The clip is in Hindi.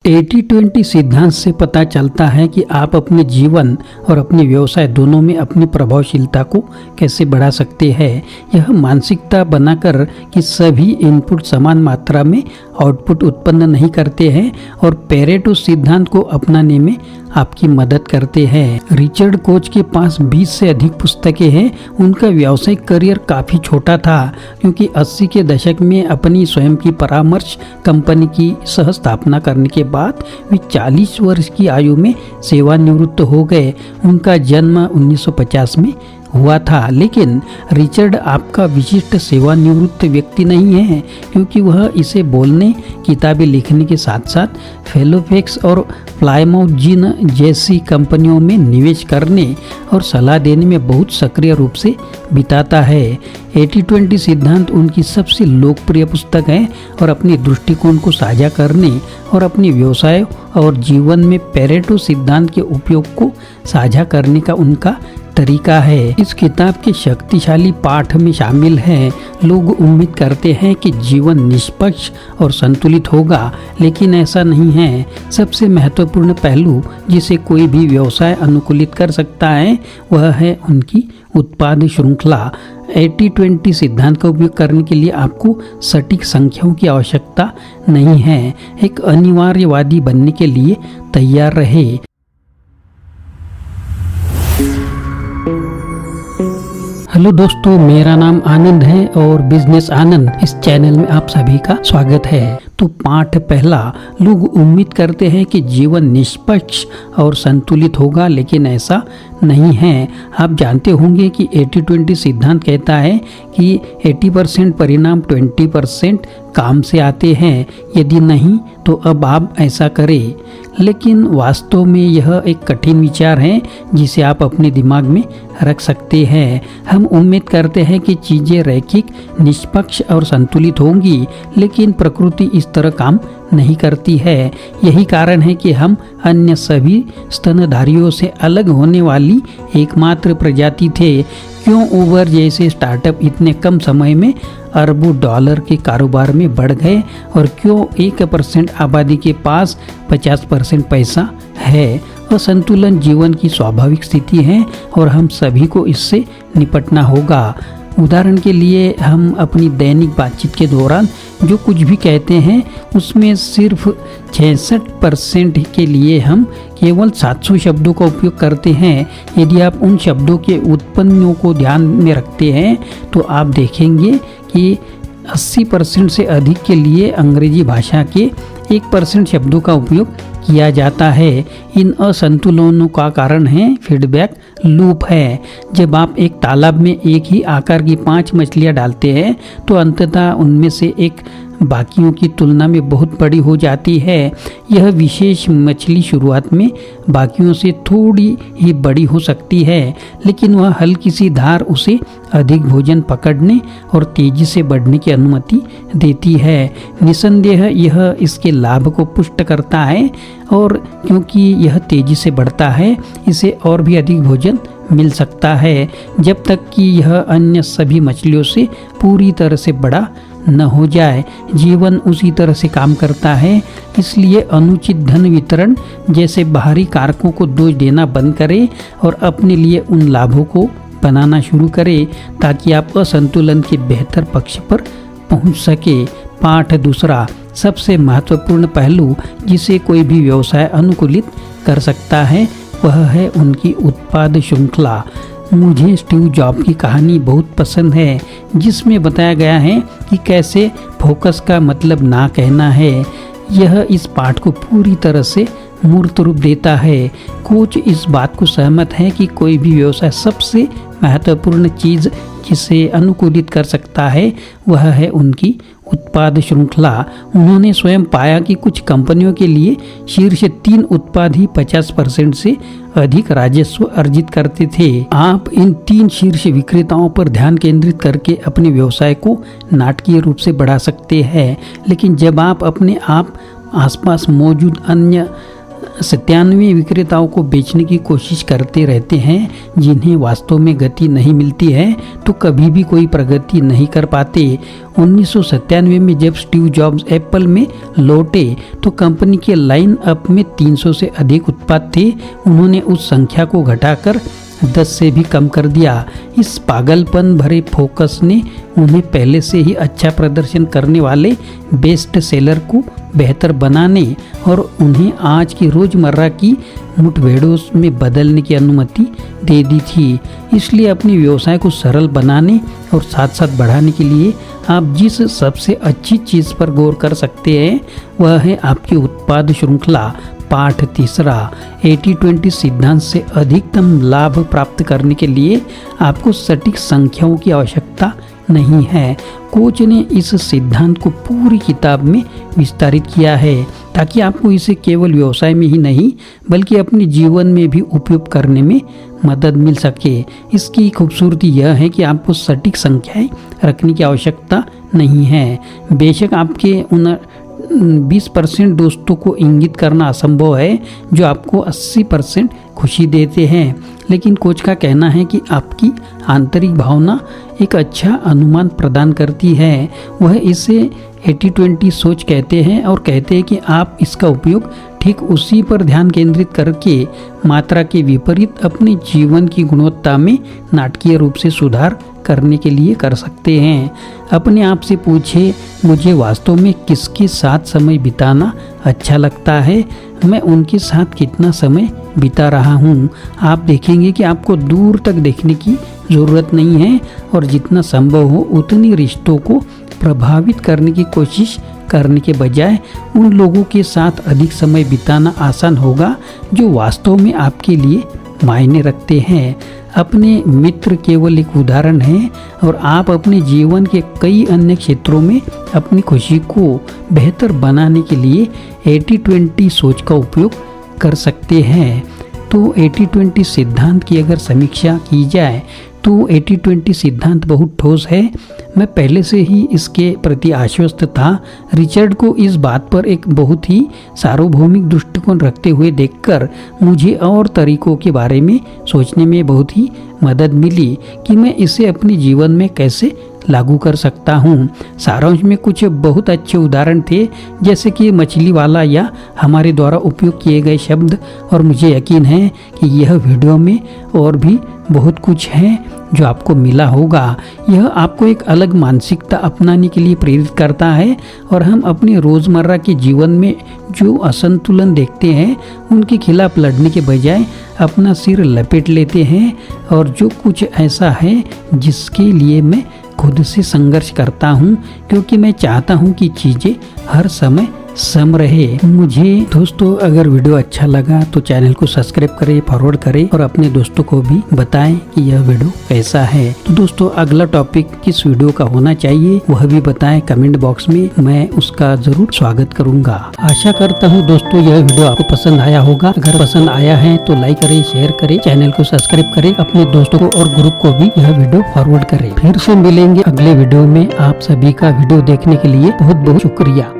80-20 सिद्धांत से पता चलता है कि आप अपने जीवन और अपने व्यवसाय दोनों में अपनी प्रभावशीलता को कैसे बढ़ा सकते हैं। यह मानसिकता बनाकर कि सभी इनपुट समान मात्रा में आउटपुट उत्पन्न नहीं करते हैं और पेरेटो सिद्धांत को अपनाने में आपकी मदद करते हैं। रिचर्ड कोच के पास 20 से अधिक पुस्तकें हैं। उनका व्यावसायिक करियर काफ़ी छोटा था क्योंकि 80 के दशक में अपनी स्वयं की परामर्श कंपनी की सह स्थापना करने के बाद वे 40 वर्ष की आयु में सेवानिवृत्त हो गए। उनका जन्म 1950 में हुआ था, लेकिन रिचर्ड आपका विशिष्ट सेवानिवृत्त व्यक्ति नहीं है क्योंकि वह इसे बोलने, किताबें लिखने के साथ साथ फेलोफेक्स और प्लायमाउथ जिन जैसी कंपनियों में निवेश करने और सलाह देने में बहुत सक्रिय रूप से बिताता है। 80-20 सिद्धांत उनकी सबसे लोकप्रिय पुस्तक है और अपने दृष्टिकोण को साझा करने और अपने व्यवसाय और जीवन में पेरेटो सिद्धांत के उपयोग को साझा करने का उनका तरीका है। इस किताब के शक्तिशाली पाठ में शामिल है। लोग उम्मीद करते हैं कि जीवन निष्पक्ष और संतुलित होगा, लेकिन ऐसा नहीं है। सबसे महत्वपूर्ण पहलू जिसे कोई भी व्यवसाय अनुकूलित कर सकता है वह है उनकी उत्पाद श्रृंखला। 80-20 सिद्धांत का उपयोग करने के लिए आपको सटीक संख्याओं की आवश्यकता नहीं है। एक अनिवार्यवादी बनने के लिए तैयार रहे। हेलो दोस्तों, मेरा नाम आनंद है और बिजनेस आनंद इस चैनल में आप सभी का स्वागत है। तो पाठ पहला, लोग उम्मीद करते हैं कि जीवन निष्पक्ष और संतुलित होगा, लेकिन ऐसा नहीं है। आप जानते होंगे कि 80-20 सिद्धांत कहता है कि 80% परिणाम 20% काम से आते हैं। यदि नहीं तो अब आप ऐसा करें। लेकिन वास्तव में यह एक कठिन विचार है जिसे आप अपने दिमाग में रख सकते हैं। हम उम्मीद करते हैं कि चीज़ें रैखिक, निष्पक्ष और संतुलित होंगी, लेकिन प्रकृति इस तरह काम नहीं करती है। यही कारण है कि हम अन्य सभी स्तनधारियों से अलग होने वाली एकमात्र प्रजाति थे। क्यों उबर जैसे स्टार्टअप इतने कम समय में अरबों डॉलर के कारोबार में बढ़ गए और क्यों 1% आबादी के पास 50% पैसा है। असंतुलन जीवन की स्वाभाविक स्थिति है और हम सभी को इससे निपटना होगा। उदाहरण के लिए, हम अपनी दैनिक बातचीत के दौरान जो कुछ भी कहते हैं उसमें सिर्फ 66% के लिए हम केवल 700 शब्दों का उपयोग करते हैं। यदि आप उन शब्दों के उत्पन्नों को ध्यान में रखते हैं तो आप देखेंगे कि 80% से अधिक के लिए अंग्रेजी भाषा के 1% शब्दों का उपयोग किया जाता है। इन असंतुलनों का कारण है फीडबैक लूप है। जब आप एक तालाब में एक ही आकार की 5 मछलियां डालते हैं तो अंततः उनमें से एक बाकियों की तुलना में बहुत बड़ी हो जाती है। यह विशेष मछली शुरुआत में बाकियों से थोड़ी ही बड़ी हो सकती है, लेकिन वह हल्की सी धार उसे अधिक भोजन पकड़ने और तेजी से बढ़ने की अनुमति देती है। निसंदेह यह इसके लाभ को पुष्ट करता है और क्योंकि यह तेजी से बढ़ता है, इसे और भी अधिक भोजन मिल सकता है जब तक कि यह अन्य सभी मछलियों से पूरी तरह से बड़ा न हो जाए। जीवन उसी तरह से काम करता है, इसलिए अनुचित धन वितरण जैसे बाहरी कारकों को दोष देना बंद करें और अपने लिए उन लाभों को बनाना शुरू करें ताकि आप असंतुलन के बेहतर पक्ष पर पहुंच सके। पाठ दूसरा, सबसे महत्वपूर्ण पहलू जिसे कोई भी व्यवसाय अनुकूलित कर सकता है वह है उनकी उत्पाद श्रृंखला। मुझे स्टीव जॉब की कहानी बहुत पसंद है जिसमें बताया गया है कि कैसे फोकस का मतलब ना कहना है। यह इस पाठ को पूरी तरह से मूर्त रूप देता है। कोच इस बात को सहमत है कि कोई भी व्यवसाय सबसे महत्वपूर्ण चीज़ जिसे अनुकूलित कर सकता है वह है उनकी उत्पाद श्रृंखला। उन्होंने स्वयं पाया कि कुछ कंपनियों के लिए शीर्ष 3 उत्पाद ही 50% से अधिक राजस्व अर्जित करते थे। आप इन 3 शीर्ष विक्रेताओं पर ध्यान केंद्रित करके अपने व्यवसाय को नाटकीय रूप से बढ़ा सकते हैं, लेकिन जब आप अपने आप आसपास मौजूद अन्य 97 विक्रेताओं को बेचने की कोशिश करते रहते हैं, जिन्हें वास्तव में गति नहीं मिलती है तो कभी भी कोई प्रगति नहीं कर पाते। 1997 में जब स्टीव जॉब्स एप्पल में लौटे तो कंपनी के लाइन अप में 300 से अधिक उत्पाद थे। उन्होंने उस संख्या को घटाकर 10 से भी कम कर दिया। इस पागलपन भरे फोकस ने उन्हें पहले से ही अच्छा प्रदर्शन करने वाले बेस्ट सेलर को बेहतर बनाने और उन्हें आज की रोज़मर्रा की मुठभेड़ों में बदलने की अनुमति दे दी थी। इसलिए अपने व्यवसाय को सरल बनाने और साथ साथ बढ़ाने के लिए आप जिस सबसे अच्छी चीज़ पर गौर कर सकते हैं वह है आपकी उत्पाद श्रृंखला। पाठ तीसरा, 80-20 सिद्धांत से अधिकतम लाभ प्राप्त करने के लिए आपको सटीक संख्याओं की आवश्यकता नहीं है। कोच ने इस सिद्धांत को पूरी किताब में विस्तारित किया है ताकि आपको इसे केवल व्यवसाय में ही नहीं बल्कि अपने जीवन में भी उपयोग करने में मदद मिल सके। इसकी खूबसूरती यह है कि आपको सटीक संख्याएं रखने की आवश्यकता नहीं है। बेशक आपके उन 20% दोस्तों को इंगित करना असंभव है जो आपको 80% खुशी देते हैं, लेकिन कोच का कहना है कि आपकी आंतरिक भावना एक अच्छा अनुमान प्रदान करती है। वह इसे 80-20 सोच कहते हैं और कहते हैं कि आप इसका उपयोग ठीक उसी पर ध्यान केंद्रित करके मात्रा के विपरीत अपने जीवन की गुणवत्ता में नाटकीय रूप से सुधार करने के लिए कर सकते हैं। अपने आप से पूछे, मुझे वास्तव में किसके साथ समय बिताना अच्छा लगता है, मैं उनके साथ कितना समय बिता रहा हूँ। आप देखेंगे कि आपको दूर तक देखने की ज़रूरत नहीं है और जितना संभव हो उतनी रिश्तों को प्रभावित करने की कोशिश करने के बजाय उन लोगों के साथ अधिक समय बिताना आसान होगा जो वास्तव में आपके लिए मायने रखते हैं। अपने मित्र केवल एक उदाहरण है और आप अपने जीवन के कई अन्य क्षेत्रों में अपनी खुशी को बेहतर बनाने के लिए 80-20 सोच का उपयोग कर सकते हैं। तो 80-20 सिद्धांत की अगर समीक्षा की जाए तो 80-20 सिद्धांत बहुत ठोस है। मैं पहले से ही इसके प्रति आश्वस्त था। रिचर्ड को इस बात पर एक बहुत ही सार्वभौमिक दृष्टिकोण रखते हुए देखकर मुझे और तरीकों के बारे में सोचने में बहुत ही मदद मिली कि मैं इसे अपने जीवन में कैसे लागू कर सकता हूँ। सारांश में कुछ बहुत अच्छे उदाहरण थे जैसे कि मछली वाला या हमारे द्वारा उपयोग किए गए शब्द, और मुझे यकीन है कि यह वीडियो में और भी बहुत कुछ है जो आपको मिला होगा। यह आपको एक अलग मानसिकता अपनाने के लिए प्रेरित करता है और हम अपने रोज़मर्रा के जीवन में जो असंतुलन देखते हैं उनके खिलाफ लड़ने के बजाय अपना सिर लपेट लेते हैं और जो कुछ ऐसा है जिसके लिए मैं खुद से संघर्ष करता हूँ क्योंकि मैं चाहता हूँ कि चीज़ें हर समय सम रहे। मुझे दोस्तों अगर वीडियो अच्छा लगा तो चैनल को सब्सक्राइब करें, फॉरवर्ड करें और अपने दोस्तों को भी बताएं कि यह वीडियो कैसा है। तो दोस्तों अगला टॉपिक किस वीडियो का होना चाहिए वह भी बताएं कमेंट बॉक्स में, मैं उसका जरूर स्वागत करूंगा। आशा करता हूँ दोस्तों यह वीडियो आपको पसंद आया होगा। अगर पसंद आया है तो लाइक करें, शेयर करें, चैनल को सब्सक्राइब करें, अपने दोस्तों को और ग्रुप को भी यह वीडियो फॉरवर्ड करें। फिर से मिलेंगे अगले वीडियो में। आप सभी का वीडियो देखने के लिए बहुत बहुत शुक्रिया।